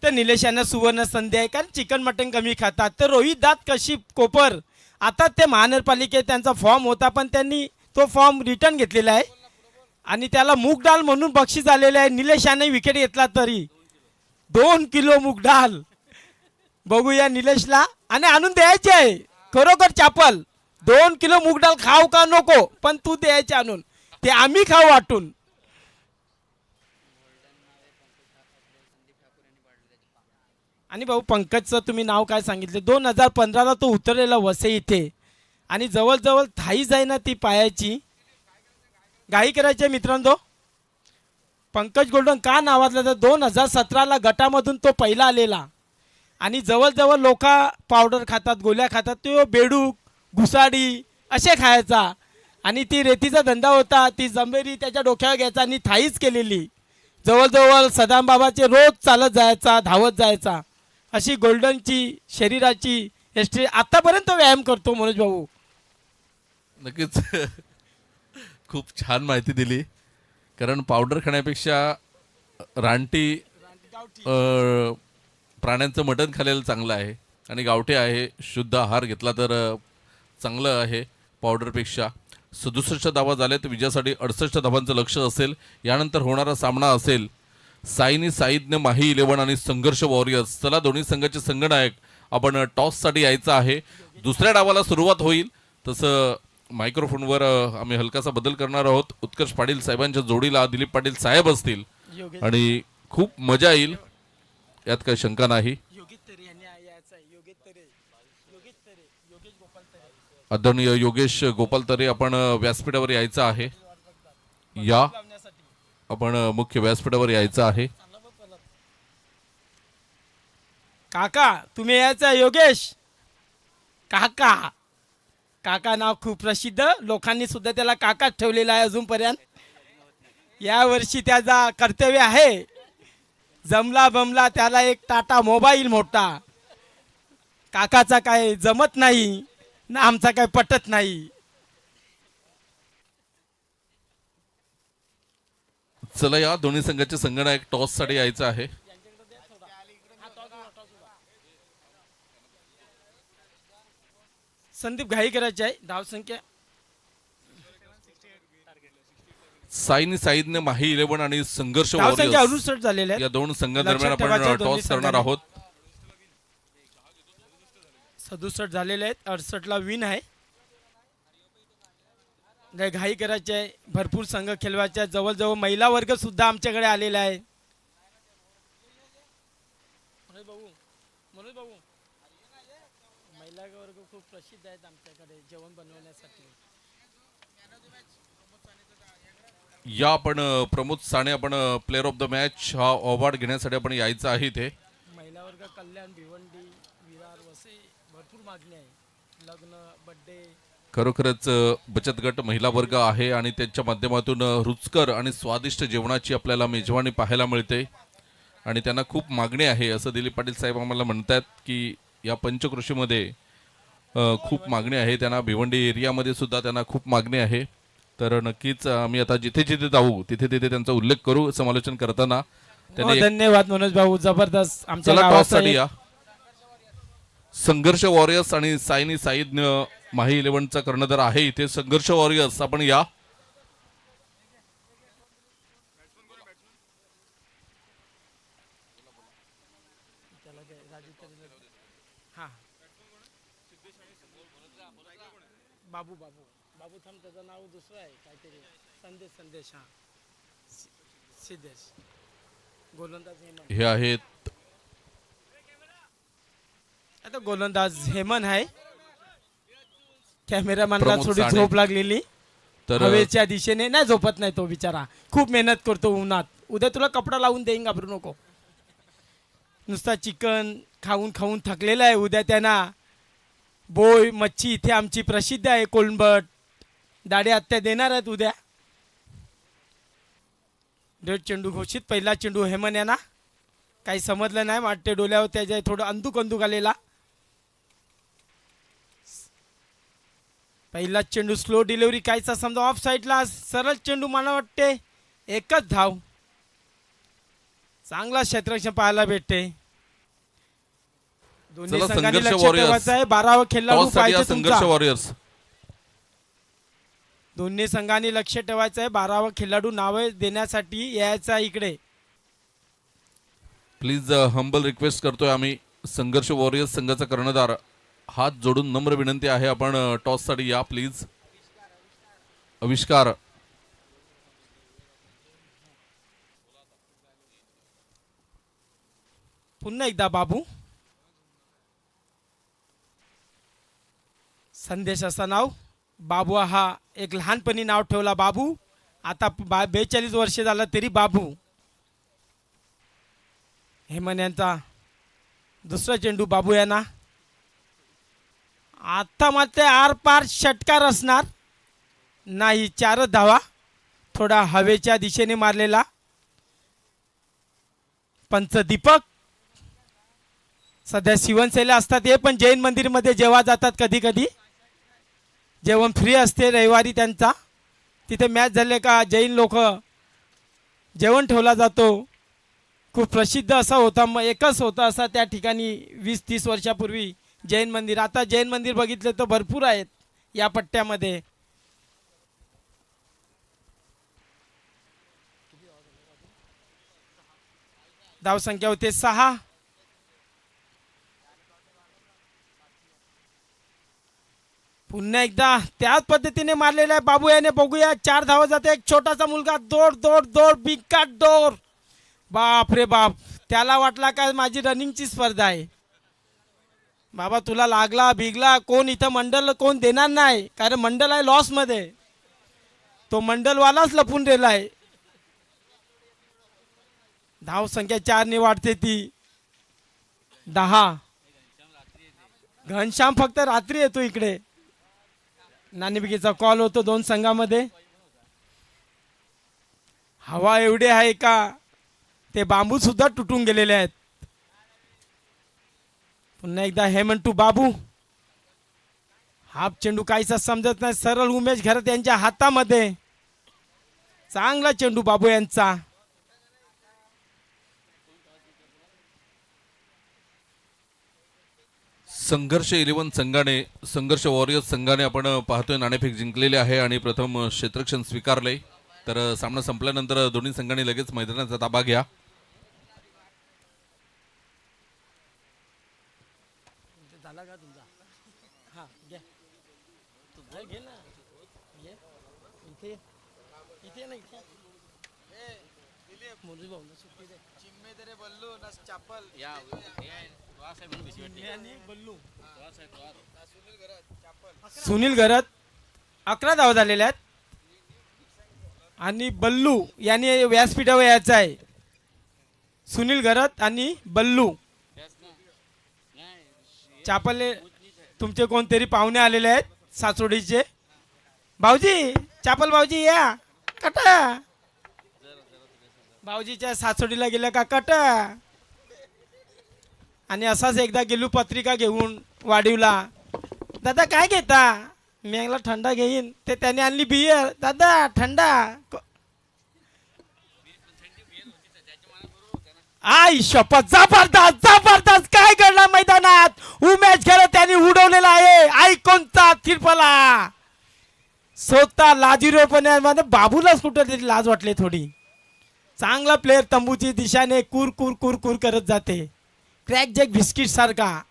Speaker 3: तर निलेश यांना सुवर्ण संधी आहे कारण चिकन मटन कमी खातात. तर रोहित दात कशी कोपर आता ते महानगरपालिकेत त्यांचा फॉर्म होता पण त्यांनी तो फॉर्म रिटर्न घेतलेला आहे आणि त्याला मूग डाळ म्हणून बक्षीस आलेले आहे. निलेश याने विकेट घेतला तरी 2 किलो मूग डाळ बघूया निलेशला आणि आणून द्यायचे आहे. खरोखर चापल 2 किलो मूग डाळ खाऊ का नको पण तू द्यायचे आणून, ते आम्ही खाऊ वाटून. आणि भाऊ पंकजचं तुम्ही नाव काय सांगितले, 2015ला तो उतरलेला वसई इथे आणि जवळजवळ थाई जाई ना ती पायाची. घाई करायचे मित्रांनो. पंकज गोल्डन का नावाजला तर 2017ला गटामधून तो पहिला आलेला आणि जवळजवळ लोक पावडर खातात, गोळ्या खातात, तो बेडूक घुसाडी असे खायचा आणि ती रेतीचा धंदा होता. ती जंबेरी त्याच्या डोक्यावर घ्यायचा आणि थाईच केलेली. जवळजवळ सदाम बाबाचे रोज चालत जायचा, धावत जायचा. अशी गोल्डनची शरीराची हिस्ट्री. आतापर्यंत व्यायाम करतो मनोज भाऊ.
Speaker 1: नक्कीच खूप छान माहिती दिली. कारण पावडर खाण्यापेक्षा रानटी प्राण्यांचं मटण खाल्लेलं चांगलं आहे आणि गावठी आहे. शुद्ध आहार घेतला तर चांगलं आहे पावडरपेक्षा. 67 धावा झाल्या तर विजयासाठी 68 धावांचं लक्ष असेल. यानंतर होणारा सामना असेल साईनी साईदने माही 11 आणि संघर्ष वॉरियर्स. चला दोन्ही संघाचे संघनायक आपण टॉससाठी यायचं आहे. दुसऱ्या डावाला सुरुवात होईल तसं मायक्रोफोनवर आम्ही हलकासा बदल करणार आहोत. उत्कर्ष पाटील साहेबांच्या जोडीला दिलीप पाटील साहेब असतील आणि खूप मजा येईल यात काही शंका नाही. आदरणीय योगेश गोपाल तरे आपण व्यासपीठावर यायचं आहे. या आपण मुख्य व्यासपीठावर यायचं आहे.
Speaker 3: काका तुम्ही यायचं योगेश काका. काका नाव खूप प्रसिद्ध, लोकांनी सुद्धा त्याला काकाच ठेवलेला आहे अजूनपर्यंत. यावर्षी त्याचा कर्तव्य आहे जमला बमला त्याला एक टाटा मोबाईल मोठा. काकाचा काय जमत नाही ना आमचा काय पटत नाही.
Speaker 1: चला या दोन्ही संघाचे संघनायक टॉस साठी यायचं आहे.
Speaker 3: संदीप घाई करायचे आहे. धावसंख्या
Speaker 1: साईनी साईदने माही 11 आणि संघर्ष
Speaker 3: धावसंख्या
Speaker 1: वॉरियर्स
Speaker 3: 68 झालेल्या
Speaker 1: या
Speaker 3: आहेत.
Speaker 1: दोन संघांदरम्यान
Speaker 3: लक्षात ठेवायचं
Speaker 1: आपण
Speaker 3: दोन्ही
Speaker 1: टॉस करणार
Speaker 3: संघांनी.
Speaker 1: आहोत.
Speaker 3: 67 झालेले आहेत. 68ला विन आहे. घाई करायचे आहे. भरपूर संघ खेळवायचे आहेत. जवळजवळ महिला वर्ग सुद्धा आमच्याकडे आलेला आहे. महिला वर्ग खूप प्रसिद्ध आहेत आमच्याकडे जेवण बनवण्यासाठी.
Speaker 1: या आपण प्रमोद साने आपण प्लेअर ऑफ द मॅच हा अवॉर्ड घेण्यासाठी आपण यायचं आहे इथे.
Speaker 3: महिला वर्ग कल्याण भिवंडी विरार वसई भरपूर मागणी आहे. लग्न बर्थडे
Speaker 1: खरोखरच बचत गट महिला वर्ग आहे आणि त्यांच्या माध्यमातून रुचकर आणि स्वादिष्ट जेवणाची आपल्याला मेजवानी पाहायला मिळते आणि त्यांना खूप मागणी आहे असं दिलीप पाटील साहेब आम्हाला म्हणतात की या पंचकृषीमध्ये खूप मागणी आहे. त्यांना भिवंडी एरियामध्ये सुद्धा त्यांना खूप मागणी आहे. तर नक्कीच आम्ही आता जिथे जिथे जाऊ तिथे तिथे त्यांचा उल्लेख करू समालोचन करताना.
Speaker 3: धन्यवाद मनोज भाऊ. जबरदस्त आमच्या
Speaker 1: चला
Speaker 3: गावाचा
Speaker 1: टॉससाठी या. संघर्ष वॉरियर्स आणि साईनी साईद माही 11चा कर्णधार आहे इथे. संघर्ष वॉरियर्स आपण या.
Speaker 3: हा बाबू बाबू बाबू थांब, त्याचं नाव दुसरं आहे काहीतरी, संदेश संदेश हा सिद्धेश. गोलंदाज हेमन.
Speaker 1: हे आहेत
Speaker 3: आता गोलंदाज हेमन आहे. कॅमेरामॅनला
Speaker 1: प्रमोद
Speaker 3: थोडी
Speaker 1: साने.
Speaker 3: झोप लागलेली.
Speaker 1: तर
Speaker 3: हवेच्या दिशेने नाही झोपत नाही तो बिचारा, खूप मेहनत करतो उन्हात. उद्या तुला कपडा लावून देईन, घाबरू नको. नुसता चिकन खाऊन खाऊन थकलेला आहे. उद्या त्यांना बोय मच्छी इथे आमची प्रसिद्ध आहे, कोळंबट दाढी आत्या देणार आहेत उद्या. डेड चेंडू घोषित. पहिला चेंडू हेमन यांना काही समजलं नाही, वाटते डोल्यावर त्याच्या थोडं अंदूक आलेला. पहिला चेंडू स्लो डिलिव्हरी, काहीचा समजा ऑफ साईडला सरळ चेंडू. मला वाटते एकच धाव. चांगला क्षेत्ररक्षण पाहायला भेटते. दोन्ही
Speaker 1: चला,
Speaker 3: संघांनी
Speaker 1: संघर्ष
Speaker 3: लक्ष
Speaker 1: वॉरियर्स.
Speaker 3: ठेवायचं आहे. 12वा खेळाडू
Speaker 1: टॉस साठी
Speaker 3: पाहिजे
Speaker 1: हा संघर्ष
Speaker 3: तुमचा.
Speaker 1: वॉरियर्स.
Speaker 3: दोन्ही संघांनी लक्ष ठेवायचं आहे. 12वा खेळाडू नावे देण्यासाठी यायचा इकडे.
Speaker 1: प्लीज हंबल रिक्वेस्ट करतोय आम्ही संघर्ष वॉरियर्स संघाचा कर्णधार, हात जोडून नम्र विनंती आहे, आपण टॉस साठी या प्लीज. आविष्कार.
Speaker 3: पुन्हा एकदा बाबू. संदेश असं नाव. बाबू हा एक लहानपणी नाव ठेवला बाबू. आता 42 वर्ष झालं तरी बाबू. हेमन यांचा दुसरा चेंडू बाबू यांना. आता मात्र आरपार षटकार असणार नाही. 4 धावा. थोडा हवेच्या दिशेने मारलेला. पंच दीपक सध्या शिवणसेला असतात हे, पण जैन मंदिरमध्ये जेव्हा जातात कधी कधी, जेवण फ्री असते रविवारी त्यांचा. तिथे मॅच झाले का जैन लोक जेवण ठेवला जातो. खूप प्रसिद्ध असा होता, मग एकच होता असा त्या ठिकाणी 20-30 वर्षापूर्वी जैन मंदिर. आता जैन मंदिर बघितले तर भरपूर आहेत या पट्ट्यामध्ये. धावसंख्या होते 6. पुन्हा एकदा त्याच पद्धतीने मारलेला आहे बाबू याने. बघूया 4 धावा जाते. एक छोटासा मुलगा दोड दोड दोड बिकाट डोर. बाप रे बाप, त्याला वाटला काय माझी रनिंगची स्पर्धा आहे. बाबा तुला लागला बिगला कोण इथं मंडल कोण देणार नाही, कारण मंडल आहे लॉसमध्ये. तो मंडलवालाच लपून गेलाय. धाव संख्या 4 ने वाढते ती 10. घनश्याम फक्त रात्री येतो इकडे. नाणेफेकीचा कॉल होतो 2 संघामध्ये. हवा एवढी आहे का ते बांबू सुद्धा तुटून गेलेले आहेत. पुन्हा एकदा हेमन टू बाबू. हाफ चेंडू काहीसा समजत नाही. सरळ उमेश घरात यांच्या हातामध्ये. चांगला चेंडू बाबू यांचा.
Speaker 1: संघर्ष 11 संघाने, संघर्ष वॉरियर्स संघाने आपण पाहतोय नाणेफेक जिंकलेले आहे आणि प्रथम क्षेत्ररक्षण स्वीकारले. तर सामना संपल्यानंतर दोन्ही संघांनी लगेच मैदानाचा ताबा घ्या.
Speaker 3: झाला का तुमचा? हा घ्या. घे ना. घे. इथे इथे ना इथे. मोदी भाऊ ना सुट्टी दे. चिम्मे तेरे बल्लू ना चप्पल. या बल्लू. सुनील घरात 11 धावा झालेल्या आहेत. आणि बल्लू यांनी व्यासपीठावर यायचं आहे. सुनील घरात आणि बल्लू चापले तुमचे कोणतरी पाहुणे आलेले आहेत सासोडीचे. भाऊजी चापल भाऊजी या कटा. भाऊजीच्या सासोडीला गेल्या का कटा. आणि असाच एकदा गेलो पत्रिका घेऊन वाढीवला. दादा काय घेता. मी यांना थंडा घेईन. ते त्याने आणली बियर. दादा थंडा. आई शपथ जबरदस्त जबरदस्त काय घडला मैदानात. उमेश घरे त्यांनी उडवलेला आहे. आई कोणता थिरपला. स्वतः लाजिरोपणामध्ये बाबूलाच कुठं तरी लाज वाटली थोडी. चांगला प्लेअर तंबूची दिशाने कुर कुर कुर कुर करत जाते. क्रॅक जॅक बिस्किट सारखा.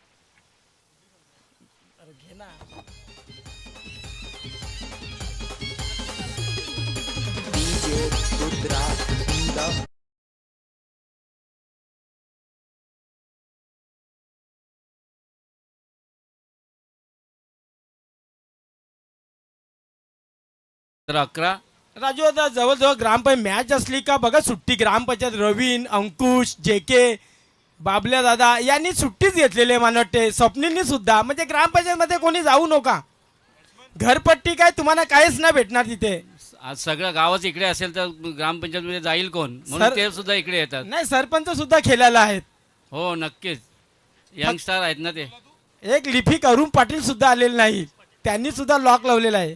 Speaker 4: तर 11
Speaker 3: राजू आता जवळजवळ ग्रामपंचायत मॅच असली का बघा सुट्टी ग्रामपंचायत रवीन अंकुश जेके बाबल्या दादा यांनी सुट्टीच घेतलेली आहे मला वाटते स्वप्नीलनी सुद्धा म्हणजे ग्रामपंचायतमध्ये कोणी जाऊ नका घरपट्टी काय तुम्हाला काहीच नाही भेटणार तिथे
Speaker 4: आज सगळं गावच इकडे असेल तर ग्रामपंचायतमध्ये जाईल कोण
Speaker 3: सर-
Speaker 4: म्हणून ते सुद्धा इकडे येतात.
Speaker 3: नाही सरपंच सुद्धा खेळायला आहेत
Speaker 4: हो नक्कीच यंगस्टार आहेत ना ते.
Speaker 3: एक लिपिक अरुण पाटील सुद्धा आलेले नाही त्यांनी सुद्धा लॉक लावलेला आहे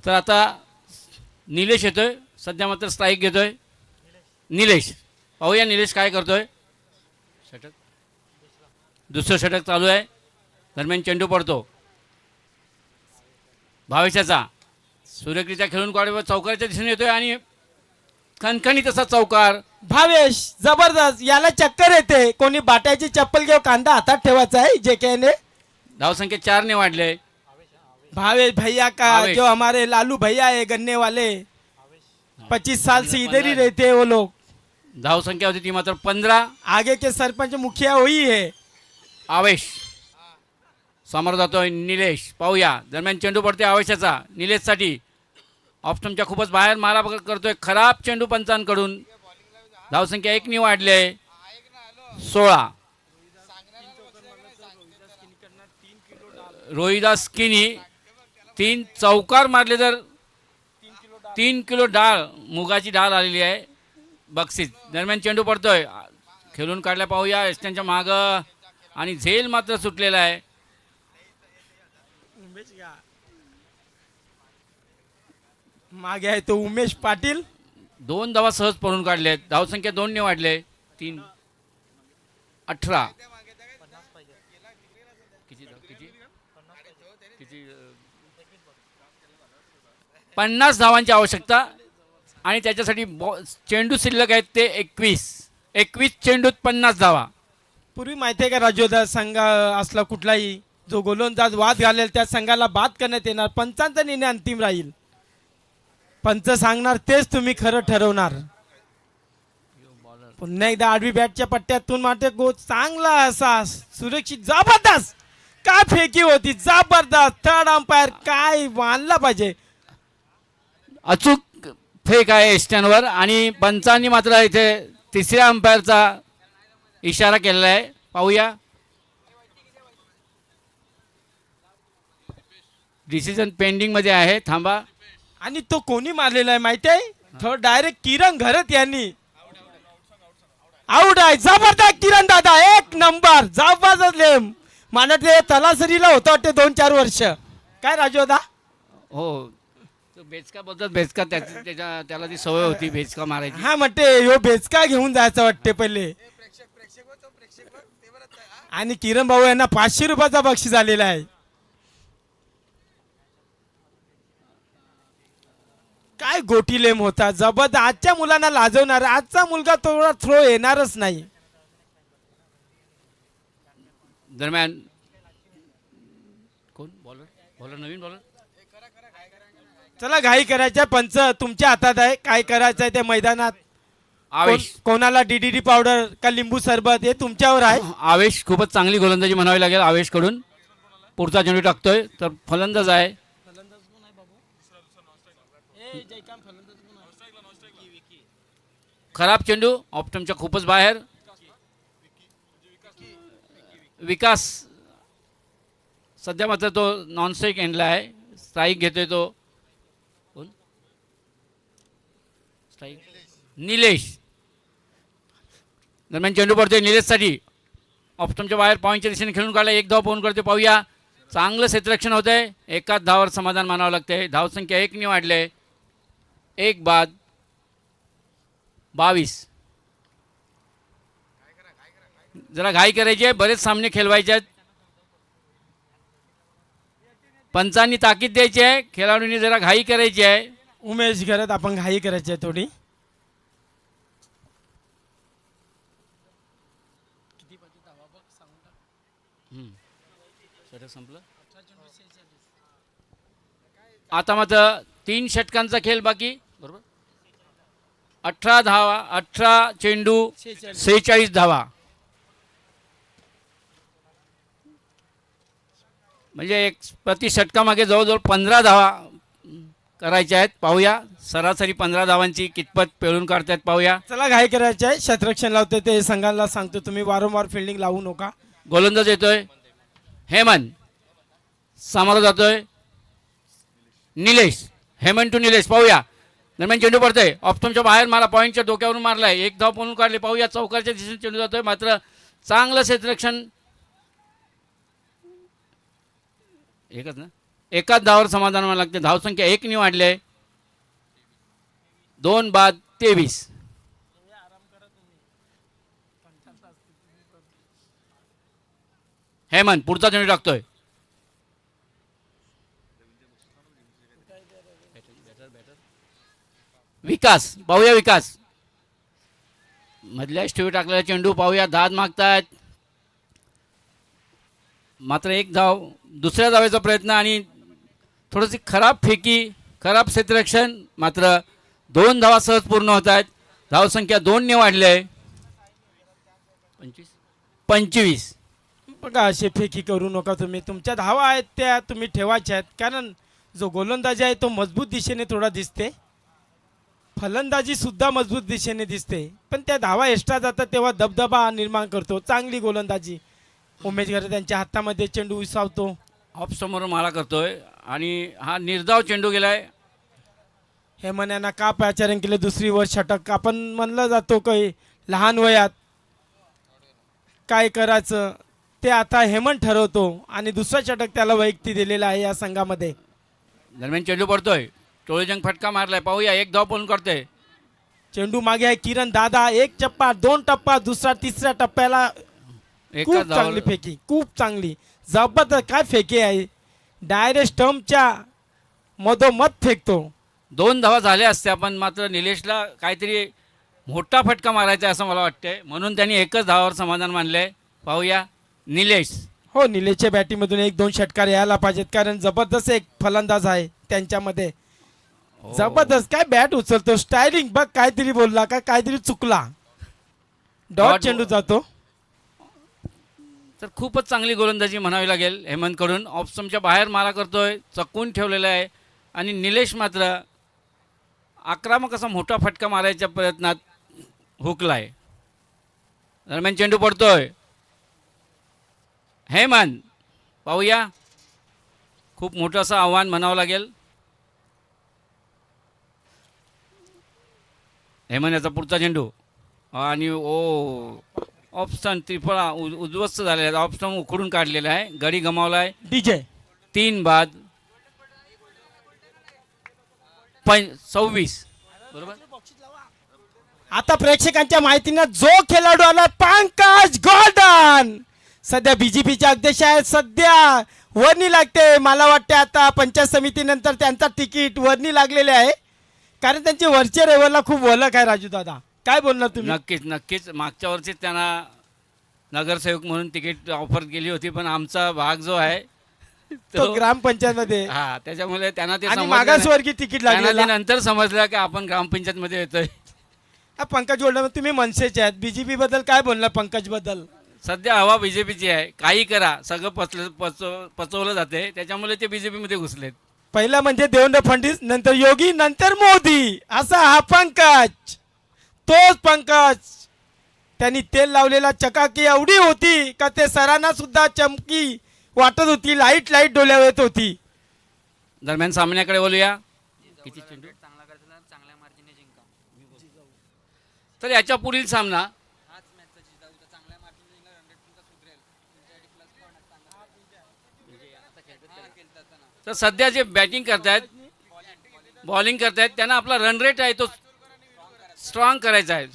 Speaker 4: तर आता निलेश येतोय सध्या मात्र स्ट्राईक घेतोय निलेश. पाहूया निलेश काय करतोय. षटक दुसरं षटक चालू आहे. दरम्यान चेंडू पडतो भावेशाचा सुरेखरित्या खेळून काढून चौकाराच्या दिशेने येतोय आणि खणखणीत असा चौकार.
Speaker 3: भावेश जबरदस्त याला चक्कर येते कोणी बाट्याची चप्पल घेऊ कांदा हातात ठेवायचा है जेके ने
Speaker 4: धावसंख्या 4 ने वाढले.
Speaker 3: भावेश भैया का
Speaker 4: भावेश।
Speaker 3: जो हमारे लालू भैया है गन्ने वाले 25 साल से इधर ही रहते हैं वो लोग
Speaker 4: धावसंख्या होती ती मात्र 15.
Speaker 3: आगे के सरपंच मुखिया वही है
Speaker 4: आवेश समोर जातोय निलेश. पाहूया दरम्यान चेंडू पडते आवेशाचा निलेशसाठी ऑप्शनच्या खूपच बाहेर मारा करतोय खराब चेंडू पंचांकडून. धावसंख्या 1 ने वाढले 16. रोहिदास किनी 3 चौकार मारले तर 3 किलो डाळ मुगाची डाळ आलेली आहे बक्षीस. दरम्यान चेंडू पडतोय खेळून काढला पाहूया एस्टनच्या माग आणि झेल मात्र सुटलेला आहे.
Speaker 3: मागे आहे तो उमेश पाटील
Speaker 4: 2 धावा सहज पडून काढलेत. धावसंख्या 2 ने वाढले 3 18. किती 50 धावांची आवश्यकता आणि त्याच्यासाठी चेंडू शिल्लक आहेत ते 21 चेंडूत 50 धावा.
Speaker 3: पूर्वी माहिती आहे का राजोदा संघ असला कुठलाही जो गोलंदाज वाद घालेल त्या संघाला बाद करण्यात येणार पंचांचा निर्णय अंतिम राहील. पंच सांगणार तेच तुम्ही खरं ठरवणार. पुन्हा एकदा आडवी बॅटच्या पट्ट्यातून मात्र गो चांगला असा सुरक्षित जबरदस्त काय फेकी होती जबरदस्त. थर्ड अंपायर काय मानला पाहिजे.
Speaker 4: अचूक फेक आहे एस्टनवर आणि पंचांनी मात्र इथे तिसऱ्या अंपायरचा इशारा केलेला आहे. पाहूया डिसिजन पेंडिंग मध्ये आहे. थांबा.
Speaker 3: आणि तो कोणी मारलेला आहे माहिती आहे थर्ड डायरेक्ट किरण घरत यांनी आउट आहे. जबरदस्त किरण दादा एक नंबर जबरदस्त लेम मला ते तलासरीला होतं वाटते 2-4 वर्ष काय राजू दादा.
Speaker 4: हो तो बेचका बोलतात बेचका त्याला ती सवय होती बेचका मारायची.
Speaker 3: हा म्हणते ह्यो बेचका घेऊन जायचं वाटते पहिले आणि किरण भाऊ यांना 500 रुपयाचा बक्षीस आलेला आहे. काय गोटी लेम होता जबरदस्त. आजच्या मुलांना लाजवणार आजचा मुलगा थोडा थ्रो येणारच नाही.
Speaker 4: दरम्यान कोण बॉलर नवीन बॉलर
Speaker 3: चला घाई करायच्या पंच तुमच्या हातात आहे काय करायचं आहे ते मैदानात.
Speaker 4: आवेश
Speaker 3: कोणाला डीडीडी पावडर का लिंबू सरबत हे तुमच्यावर आहे.
Speaker 4: आवेश खूपच चांगली गोलंदाजी म्हणावी लागेल आवेश कडून. पुढचा चेंडू टाकतोय तर फलंदाज आहे खराब चेंडू ऑप्टमच्या खूपच बाहेर. विकास सध्या मात्र तो नॉनस्ट्राईक एंडला आहे. स्ट्राईक घेतोय तो कोण स्ट्राईक निलेश. दरम्यान चेंडू पडतोय निलेशसाठी ऑप्टमच्या बाहेर पॉईंटच्या दिशेने खेळून काढला. 1 धाव पाहून करते पाहूया. चांगलं क्षेत्ररक्षण होतंय. एकाच धावावर समाधान मानावं लागतंय. धावसंख्या 1 ने वाढले 1 बाद 22. जरा घाई करायची आहे बरेच सामने खेळवायचे आहेत. पंचांनी ताकीद द्यायची आहे खेळाडूंनी जरा घाई करायची आहे.
Speaker 3: उमेश घरात आपण घाई करायची आहे थोडी.
Speaker 4: संपलं आता मात्र 3 षटकांचा खेळ बाकी बरोबर. 18 चेंडू 46 धावा. म्हणजे एक प्रति षटकामागे जवळजवळ 15 धावा करायच्या आहेत. पाहूया सरासरी 15 धावांची कितपत पिळून काढतात पाहूया.
Speaker 3: चला घाई करायचे आहे. क्षेत्ररक्षण लावते ते संघाला सांगतो तुम्ही वारंवार फिल्डिंग लावू नका.
Speaker 4: गोलंदाज येतोय हेमंत, सामोरा जातोय निलेश. हेमंत टू निलेश. पाहूया दरम्यान चेंडू पडतोय ऑप्टमच्या बाहेर, मला पॉईंटच्या डोक्यावरून मारलाय. एक धाव पळून काढले. पाहूया चौकारच्या दिशेने चेंडू जातोय, मात्र चांगलं क्षेत्ररक्षण. एकच ना, एकाच धावावर समाधान मानावं लागते. धावसंख्या 1 ने वाढली आहे. 2 बाद 23. हेमंत पुढचा चेंडू टाकतोय. विकास. पाहूया विकास मधल्या स्टेवी टाकलेला चेंडू. पाहूया दाद मागतायत, मात्र एक धाव. दुसऱ्या धावेचा प्रयत्न आणि थोडीशी खराब फेकी, खराब क्षेत्ररक्षण, मात्र 2 धावा सहज पूर्ण होत आहेत. धावसंख्या 2 ने वाढली आहे. 25.
Speaker 3: बघा अशी फेकी करू नका तुम्ही. तुमच्या धावा आहेत त्या तुम्ही ठेवायच्या आहेत, कारण जो गोलंदाजी आहे तो मजबूत दिशेने थोडा दिसते, फलंदाजी सुद्धा मजबूत दिशेने दिसते, पण त्या धावा एक्स्ट्रा जातात तेव्हा दबदबा निर्माण करतो. चांगली गोलंदाजी उमेश घरे त्यांच्या हातामध्ये चेंडू विसावतो.
Speaker 4: ऑफ समोर मारा करतोय आणि हा निर्धाव चेंडू गेलाय.
Speaker 3: हेमंत यांना का पाचारण केले दुसरी वर षटक. आपण म्हणलं जातो काही लहान वयात काय करायचं ते आता हेमंत ठरवतो आणि दुसरा षटक त्याला वैयक्तिक दिलेला आहे या संघामध्ये.
Speaker 4: दरम्यान चेंडू पडतोय, टोळीजंग फटका मारलाय. पाहूया एक धाव पळून करतोय.
Speaker 3: चेंडू मागे आहे किरण दादा. 1 टप्पा 2 टप्पा दुसरा तिसऱ्या टप्प्याला
Speaker 4: एका
Speaker 3: खूप चांगली फेकी, खूप चांगली जबरदस्त. काय फेकी आहे, डायरेक्ट स्टंपच्या मधोमध फेकतो.
Speaker 4: 2 धावा झाल्या असत्या, पण मात्र निलेशला काहीतरी मोठा फटका मारायचा असं मला वाटतंय, म्हणून त्यांनी एकच धावावर समाधान मानलंय. पाहूया निलेश.
Speaker 3: हो, निलेशच्या बॅटिंगमधून 1-2 षटकार यायला पाहिजेत, कारण जबरदस्त एक फलंदाज आहे त्यांच्यामध्ये. जबरदस्त काय बॅट उचलतो, स्टायलिंग बघ. काहीतरी बोलला का काहीतरी चुकला. डॉट चेंडू जातो.
Speaker 4: तर खूपच चांगली गोलंदाजी म्हणावी लागेल हेमंतकडून. ऑप्शनच्या बाहेर मारा करतोय, चकवून ठेवलेला आहे आणि निलेश मात्र आक्रमक असा मोठा फटका मारायच्या प्रयत्नात हुकलाय. दरम्यान चेंडू पडतोय हेमंत. पाहूया, खूप मोठं असं आव्हान म्हणावं लागेल. हेमंत याचा पुढचा चेंडू आणि ऑप्शन त्रिफळा उद्ध्वस्त झालेला आहे. ऑप्शन उखडून काढलेला आहे, गडी गमावला आहे.
Speaker 3: डीजे
Speaker 4: 3 बाद 26. बरोबर.
Speaker 3: आता प्रेक्षकांच्या माहितीनं जो खेळाडू आला पंकज गोल्डन सध्या बीजेपीचे अध्यक्ष आहेत. सध्या वर्णी लागते, मला वाटते आता पंचायत समितीनंतर त्यांचा तिकीट वर्णी लागलेले आहे, कारण त्यांची वरच्या लेवलला खूप ओळख आहे. राजू दादा काय बोलणार तुम्ही?
Speaker 4: नक्कीच मागच्या वर्षीच त्यांना नगरसेवक म्हणून तिकीट ऑफर केली होती, पण आमचा भाग जो आहे
Speaker 3: तो ग्रामपंचायत मध्ये,
Speaker 4: हा, त्याच्यामुळे त्यांना ते
Speaker 3: आणि मागासवर्गीय तिकीट लागलं.
Speaker 4: नंतर समजलं की आपण ग्रामपंचायत मध्ये येतोय.
Speaker 3: पंकज गोल्डन तुम्ही मनसेचे आहेत, बीजेपी बद्दल काय बोलणार? पंकज बद्दल
Speaker 4: सध्या हवा बीजेपीची आहे. काही करा, सगळं पचवलं जाते, त्याच्यामुळे ते बीजेपी मध्ये घुसलेत.
Speaker 3: पहिला म्हणजे देवेंद्र फडणवीस, नंतर योगी, नंतर मोदी, असा हा पंकज. तोच पंकज. त्यांनी तेल लावलेला चकाकी एवढी होती का ते सरांना सुद्धा चमकी वाटत होती, लाईट डोल्यावर येत होती.
Speaker 4: दरम्यान सामन्याकडे बोलूया. किती चेंडू तर याच्या पुढील सामना तर सध्या जे बॅटिंग करतायत, बॉलिंग करतायत, त्यांना आपला रन रेट आहे तो स्ट्रॉंग करायचा आहे,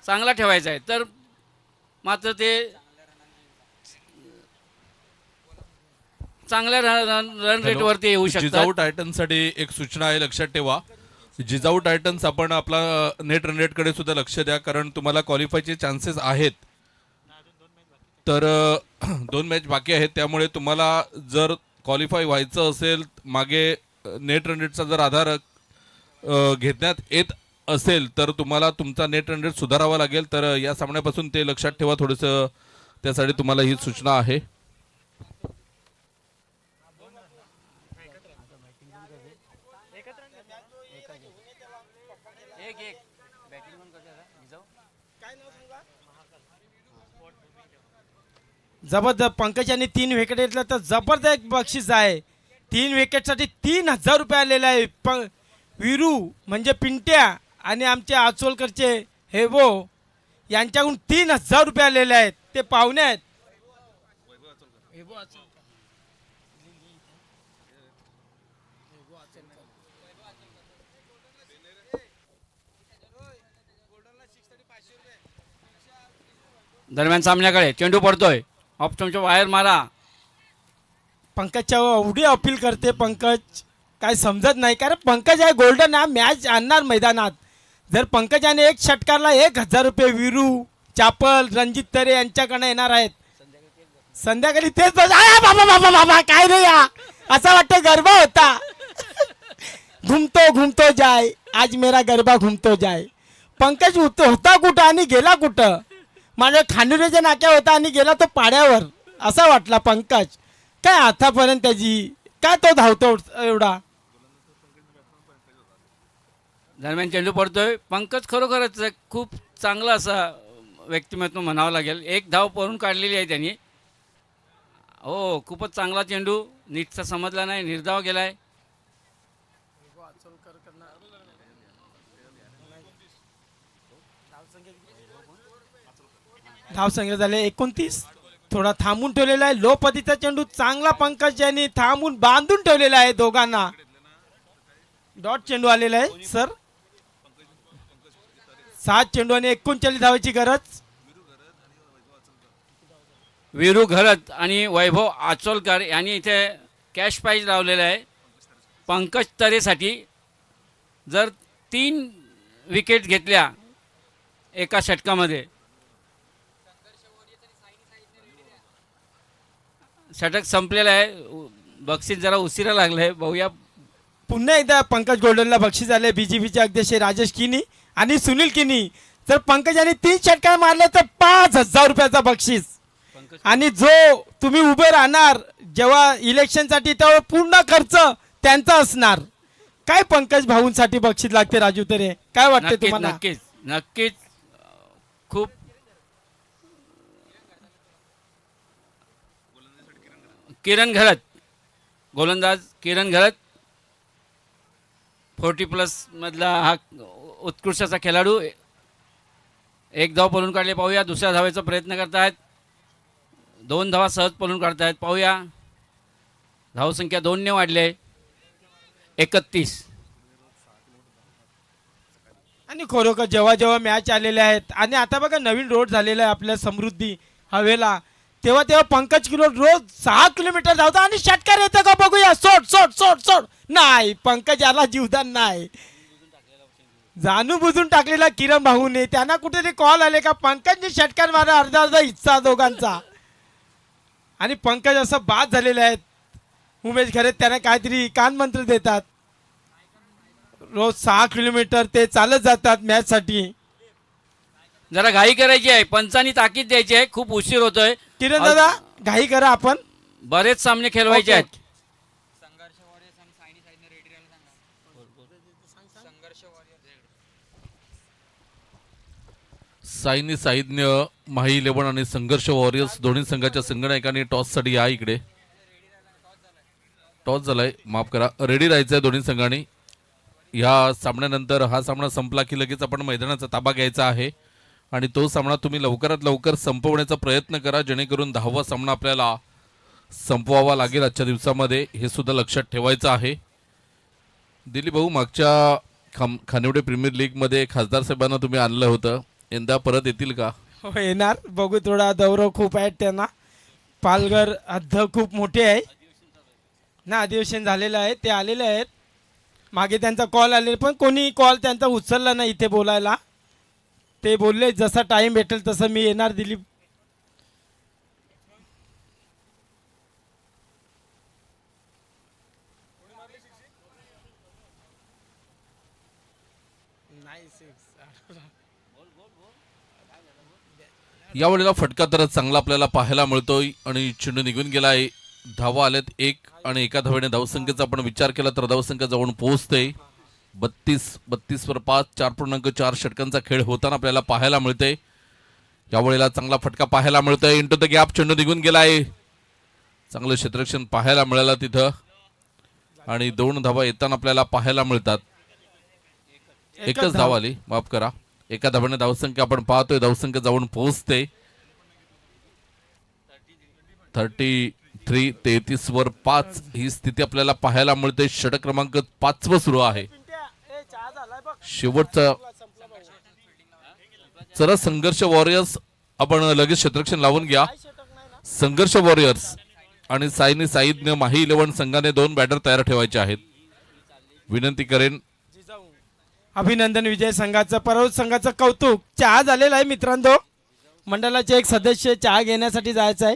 Speaker 4: चांगला ठेवायचा आहे. तर मात्र ते चांगल्या रन रेटवरती येऊ शकतात.
Speaker 1: जिजाऊ टायटन्ससाठी एक सूचना आहे, लक्षात ठेवा. जिजाऊ टायटन्स आपण आपला नेट रन रेटकडे सुद्धा लक्ष द्या, कारण तुम्हाला क्वालिफायचे चान्सेस आहेत. तर 2 मॅच बाकी आहेत, त्यामुळे तुम्हाला जर क्वालिफाय व्हायचं असेल, मागे नेट रन रेटचा जर आधार घेण्यात येत असेल तर तुम्हाला तुमचा नेट रन रेट सुधारावा लागेल. तर या सामन्यापासून ते लक्षात ठेवा थोडंसं, त्यासाठी तुम्हाला ही सूचना आहे.
Speaker 3: जबरदस्त पंकज यांनी 3 विकेट घेतल्या तर जबरदस्त बक्षीस आहे. 3 विकेटसाठी 3,000 रुपये आलेला आहे. विरू म्हणजे पिंट्या आणि आमचे आचोलकरचे हेबो यांच्याकडून 3,000 रुपये आलेले आहेत. ते पाहुणे आहेत.
Speaker 4: दरम्यान सामन्याकडे चेंडू पडतोय, ऑफ स्टंपच्या बाहेर मारा.
Speaker 3: पंकजच्या एवढी अपील करते पंकज, काय समजत नाही. कारण पंकज आहे गोल्डन हा मॅच आणणार मैदानात. जर पंकजाने एक षटकारला 1,000 रुपये विरू चापल रणजित तरे यांच्याकडे येणार आहेत. संध्याकाळी तेच बाबा बाबा बाबा काय रे या, असं वाटतं गरबा होता. घुमतो घुमतो जाय, आज मेरा गरबा घुमतो जाय. पंकज होता कुठं आणि गेला कुठं. माझ्या खांडुऱ्याच्या नाक्या होता आणि गेला तो पाड्यावर, असा वाटला पंकज. काय आतापर्यंत त्याची काय तो धावतो एवढा.
Speaker 4: दरम्यान चेंडू पडतोय. पंकज खरोखरच खूप चांगला असा व्यक्तिमत्व म्हणावं लागेल. एक धाव पळून काढलेली आहे त्यांनी. हो, खूपच चांगला चेंडू, नीटचा समजला नाही, निर्धाव गेलाय.
Speaker 3: धाव संख्या झाले 29. थोडा थांबून ठेवलेला आहे. लो पतीचा चेंडू चांगला पंकज यांनी थांबून बांधून ठेवलेला आहे दोघांना. डॉट चेंडू आलेला आहे सर. 7 चेंडू आणि 39 धावाची गरज.
Speaker 4: वीरू घरत आणि वैभव आचोलकर यांनी इथे कॅश प्राईज लावलेलं आहे पंकज तरेसाठी. जर 3 विकेट घेतल्या एका षटकामध्ये, षटक संपलेलं आहे, बक्षीस जरा उशिरा लागलं आहे. बघूया.
Speaker 3: पुन्हा एकदा पंकज गोल्डनला बक्षीस आले. बीजेपीचे अध्यक्ष राजेश किनी आणि सुनील किनी. जर पंकज यांनी 3 षटकार मारले तर 5,000 रुपयाचा बक्षीस. आणि जो तुम्ही उभे राहणार जेव्हा इलेक्शनसाठी तेव्हा पूर्ण खर्च त्यांचा असणार. काय पंकज भाऊंसाठी बक्षीस लागते राजू तरे, काय वाटते तुम्हाला?
Speaker 4: नक्कीच नक्कीच. खूप किरण घरत, गोलंदाज किरण घरत 40+ मधला हा उत्कृष्ट असा खेळाडू. एक धाव पळून काढले, पाहूया. दुसऱ्या धावेचा प्रयत्न करतायत. 2 धावा सहज पळून काढतायत, पाहूया. धावसंख्या 2 ने वाढले 31.
Speaker 3: आणि खरोखर जेव्हा जेव्हा मॅच आलेले आहेत आणि आता बघा नवीन रोड झालेला आहे आपल्या समृद्धी हवेला, तेव्हा तेव्हा पंकज किलो रोज 6 किलोमीटर धावता आणि षटकार येतं का बघूया. सोड सोड सोड सोड नाही, पंकज याला जीवदान नाही. जाणून बुजून टाकलेला किरण भाऊने. त्यांना कुठेतरी कॉल आले का पंकजने षटकार मारा, अर्धा अर्धा हिस्सा दोघांचा. आणि पंकज असं बाद झालेले आहेत. उमेश खरे त्यांना काहीतरी कानमंत्र देतात. रोज 6 किलोमीटर ते चालत जातात मॅच साठी.
Speaker 4: जरा घाई करायची आहे, पंचांनी ताकीद द्यायची आहे, खूप उशीर होतोय.
Speaker 3: किरण दादा घाई करा, आपण
Speaker 4: बरेच सामने खेळवायचे आहेत.
Speaker 1: साईनी साईज्ञ, माही 11 आणि संघर्ष वॉरियर्स दोन्ही संघाच्या संगणकांनी टॉससाठी या इकडे. टॉस झालाय, माफ करा, रेडी राहायचं आहे दोन्ही संघांनी. ह्या सामन्यानंतर हा सामना संपला की लगेच आपण मैदानाचा ताबा घ्यायचा आहे आणि तो सामना तुम्ही लवकरात लवकर संपवण्याचा प्रयत्न करा, जेणेकरून 10वा सामना आपल्याला संपवावा लागेल आजच्या दिवसामध्ये. हे सुद्धा लक्षात ठेवायचं आहे. दिलीप भाऊ, मागच्या खानिवडे प्रीमियर लीगमध्ये खासदार साहेबांना तुम्ही आणलं होतं, यंदा परत येतील का?
Speaker 3: हो येणार, बघू. थोडा दौरा खूप आहेत त्यांना. पालघर हद्द खूप मोठे आहे ना, अधिवेशन झालेलं आहे, ते आलेले आहेत. मागे त्यांचा कॉल आले पण कोणी कॉल त्यांचा उचलला नाही इथे बोलायला. ते बोलले जसा टाइम भेटेल तसं मी येणार. दिलीप नाही
Speaker 1: यावेळेला फटका तर चांगला आपल्याला पाहायला मिळतोय आणि चेंडू निघून गेलाय. धावा आल्यात 1 आणि एका धावेने धावसंख्येचा आपण विचार केला तर धावसंख्या जाऊन पोहोचते 32 वर 5. 4.4 षटकांचा खेळ होताना आपल्याला पाहायला मिळते. यावेळेला चांगला फटका पाहायला मिळतोय. इंटू द गॅप चेंडू निघून गेलाय. चांगलं क्षेत्ररक्षण पाहायला मिळालं तिथं आणि 2 धावा येताना आपल्याला पाहायला मिळतात. एकच धाव आली, माफ करा. एका धावाने धावसंख्या आपण पाहतोय धावसंख्या जाऊन पोहोचते 33 वर 5 ही स्थिती आपल्याला पाहायला मिळते. षटक क्रमांक 5 सुरू आहे. शेवटचा चला संघर्ष वॉरियर्स आपण लगेच क्षेत्ररक्षण लावून घ्या. संघर्ष वॉरियर्स आणि साईदने माही 11 संघाने 2 बॅटर तयार ठेवायचे आहेत. विनंती करेन.
Speaker 3: अभिनंदन विजय संघाचं. परत संघाचं कौतुक. चहा झालेला आहे मित्रांनो. मंडळाचे एक सदस्य चहा घेण्यासाठी जायचं आहे.